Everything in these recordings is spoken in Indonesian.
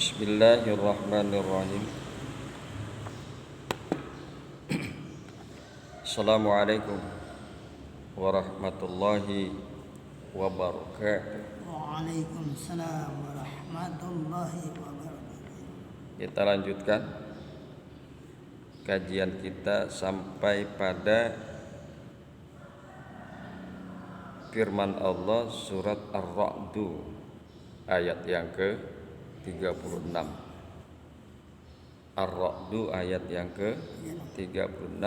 Bismillahirrahmanirrahim. Assalamualaikum warahmatullahi wabarakatuh. Waalaikumsalam warahmatullahi wabarakatuh. Kita lanjutkan kajian kita sampai pada firman Allah surat Ar-Ra'du ayat yang ke-36. Ar-Ra'du ayat yang ke-36.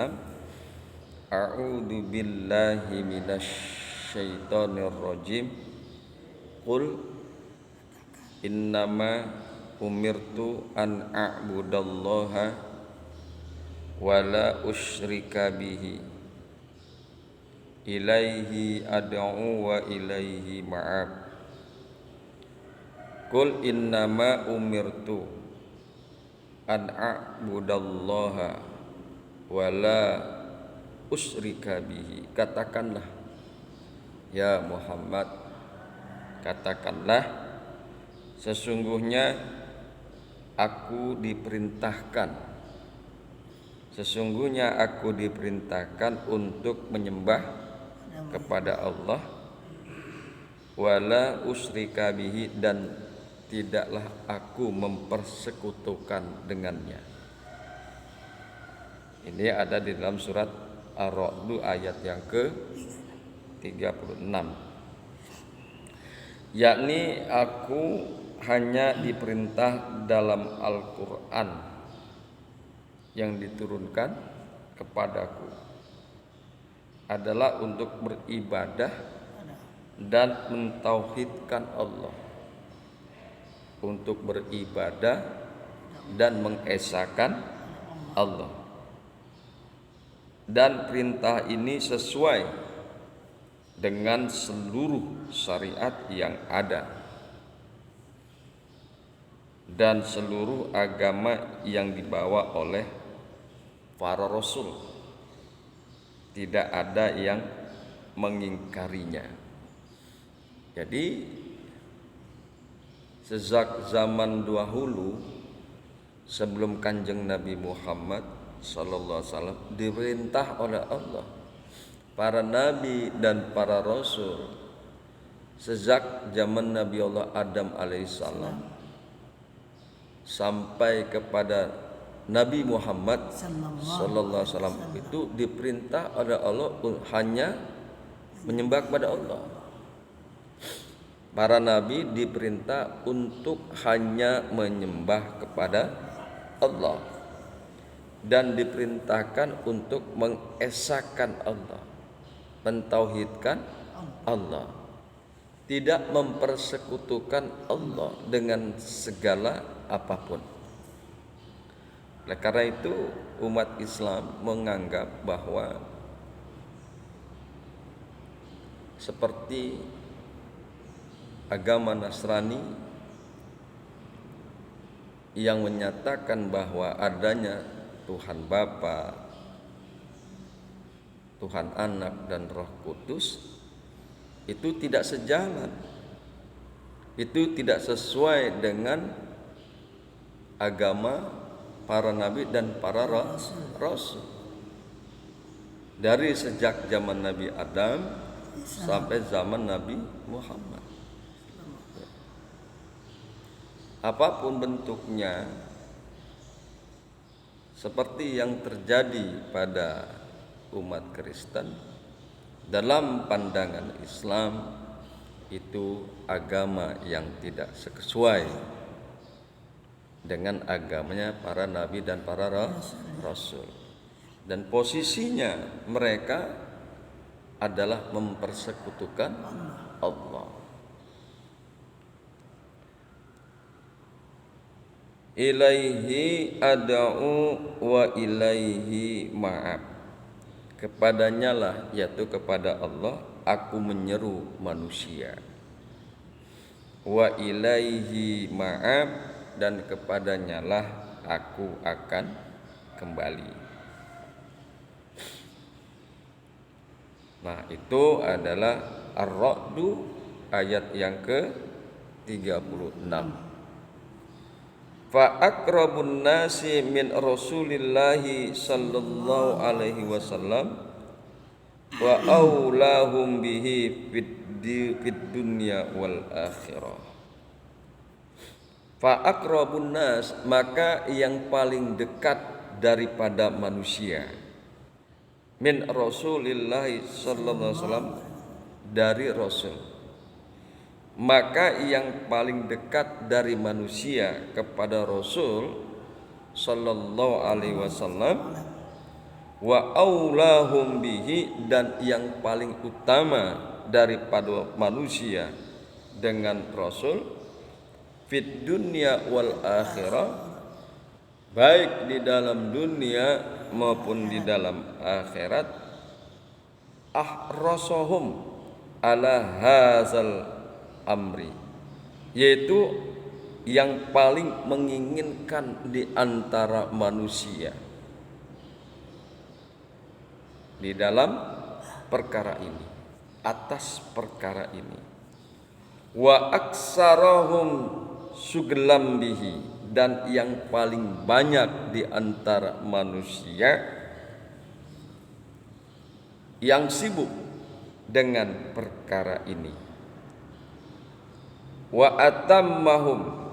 A'udzu billahi minasyaitonir rajim. Qul innama umirtu an a'budallaha wa la usyrika bihi ilaihi ad'u wa ilaihi ma'ab. Qul innama umirtu an a'budallaha wa la usyrika bihi. Katakanlah ya Muhammad, katakanlah sesungguhnya aku diperintahkan untuk menyembah kepada Allah, wala usyrika bihi, dan tidaklah aku mempersekutukan dengannya. Ini ada di dalam surat Ar-Ra'd ayat yang ke-36. Yakni aku hanya diperintah dalam Al-Quran yang diturunkan kepadaku adalah untuk beribadah dan mentauhidkan Allah, untuk beribadah dan mengesahkan Allah. Dan perintah ini sesuai dengan seluruh syariat yang ada dan seluruh agama yang dibawa oleh para rasul. Tidak ada yang mengingkarinya. Jadi sejak zaman dahulu sebelum Kanjeng Nabi Muhammad sallallahu alaihi wasallam diperintah oleh Allah, para nabi dan para rasul, sejak zaman Nabi Allah Adam alaihissalam sampai kepada Nabi Muhammad sallallahu alaihi wasallam itu diperintah oleh Allah hanya menyembah kepada Allah. Para nabi diperintah untuk hanya menyembah kepada Allah dan diperintahkan untuk mengesahkan Allah, mentauhidkan Allah, tidak mempersekutukan Allah dengan segala apapun. Oleh karena itu umat Islam menganggap bahwa seperti agama Nasrani yang menyatakan bahwa adanya Tuhan Bapa, Tuhan Anak dan Roh Kudus, itu tidak sejalan, itu tidak sesuai dengan agama para nabi dan para rasul. Dari sejak zaman Nabi Adam sampai zaman Nabi Muhammad, apapun bentuknya, seperti yang terjadi pada umat Kristen, dalam pandangan Islam itu agama yang tidak sesuai dengan agamanya para nabi dan para rasul. Dan posisinya mereka adalah mempersekutukan Allah. Ilaihi ad'u wa ilaihi ma'ab. Kepadanya lah, yaitu kepada Allah, aku menyeru manusia. Wa ilaihi ma'ab, dan kepadanya lah aku akan kembali. Nah, itu adalah Ar-Ra'd ayat yang ke-36. fa aqrabun nasi min Rasulillahi sallallahu alaihi wasallam wa aulahum bihi fid dunya wal akhirah. Fa aqrabun nas, maka yang paling dekat daripada manusia, min Rasulillahi sallallahu alaihi wasallam, dari Rasul, maka yang paling dekat dari manusia kepada Rasul sallallahu alaihi wasallam, wa aulahum bihi, dan yang paling utama daripada manusia dengan Rasul, fid dunya wal akhirah, baik di dalam dunia maupun di dalam akhirat, ahrasahum ala hazal amri, yaitu yang paling menginginkan di antara manusia di dalam perkara ini, atas perkara ini. Wa aksarahum suglam bihi, dan yang paling banyak di antara manusia yang sibuk dengan perkara ini. Wa atammahum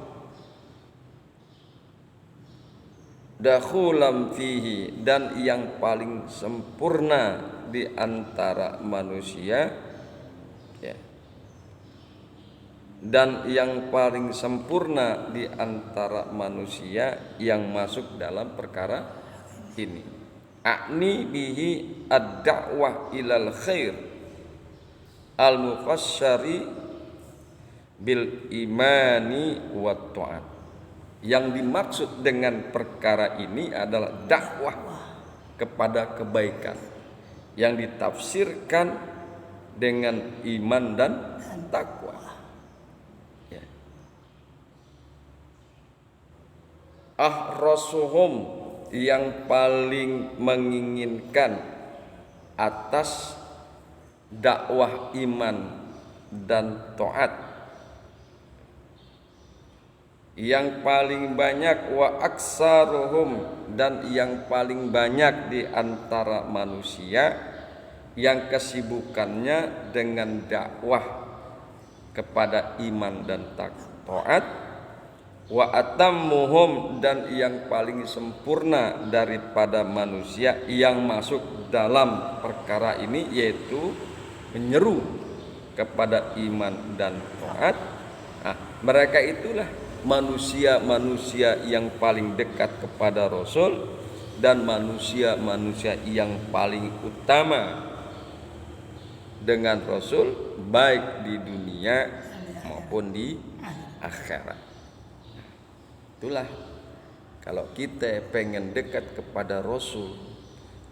dakhulam fihi, dan yang paling sempurna di antara manusia, ya, dan yang paling sempurna di antara manusia yang masuk dalam perkara ini. A'ni bihi ad-da'wah ilal khair al-mufassari bil imani wa ta'at. Yang dimaksud dengan perkara ini adalah dakwah kepada kebaikan yang ditafsirkan dengan iman dan takwa. Ya. Ahrasuhum, yang paling menginginkan atas dakwah iman dan taat, yang paling banyak, wa aksaruhum, dan yang paling banyak di antara manusia yang kesibukannya dengan dakwah kepada iman dan taat, wa atammuhum, dan yang paling sempurna daripada manusia yang masuk dalam perkara ini, yaitu menyeru kepada iman dan taat. Nah, mereka itulah manusia-manusia yang paling dekat kepada Rasul dan manusia-manusia yang paling utama dengan Rasul, baik di dunia maupun di akhirat. Itulah, kalau kita pengen dekat kepada Rasul,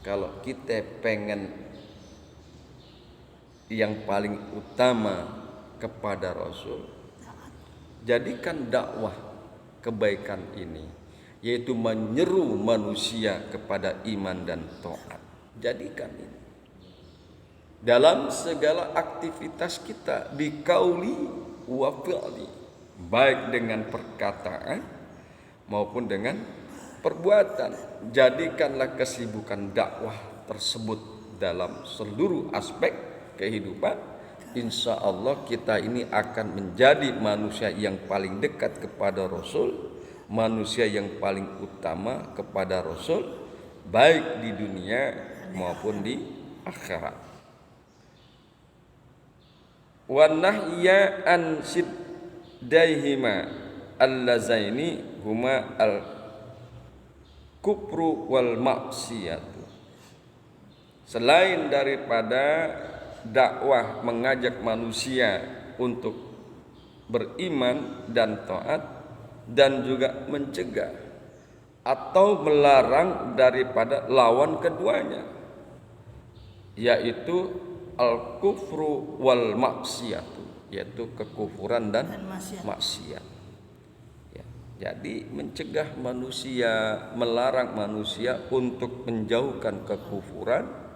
kalau kita pengen yang paling utama kepada Rasul, jadikan dakwah kebaikan ini, yaitu menyeru manusia kepada iman dan taat. Jadikan ini dalam segala aktivitas kita, di qauli wa fi'li, baik dengan perkataan maupun dengan perbuatan. Jadikanlah kesibukan dakwah tersebut dalam seluruh aspek kehidupan. Insya Allah kita ini akan menjadi manusia yang paling dekat kepada Rasul, manusia yang paling utama kepada Rasul, baik di dunia maupun di akhirat. Wa nahya an siddaihima allazaini huma al kufru wal maksiyatu. Selain daripada dakwah mengajak manusia untuk beriman dan taat, dan juga mencegah atau melarang daripada lawan keduanya, yaitu al-kufru wal maksiyatu, yaitu kekufuran dan maksiat. Ya, jadi mencegah manusia, melarang manusia untuk menjauhkan kekufuran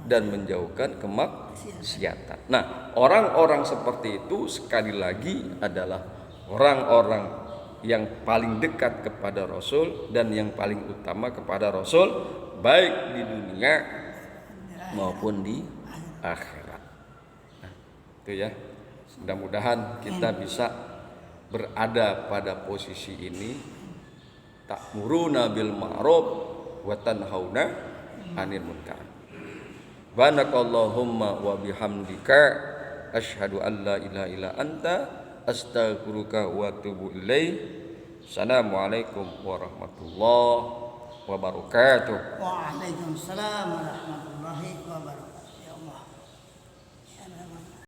dan menjauhkan kemaksiatan. Nah, orang-orang seperti itu sekali lagi adalah orang-orang yang paling dekat kepada Rasul dan yang paling utama kepada Rasul, baik di dunia maupun di akhirat. Nah, itu ya. Mudah-mudahan kita bisa berada pada posisi ini, ta'muruna bil ma'ruf wa tanhauna 'anil munkar. Banakallahumma wa bihamdika asyhadu an la ilaha illa anta astaghfiruka wa atubu ilaik. Assalamualaikum warahmatullahi wabarakatuh. Waalaikumsalam warahmatullahi wabarakatuh.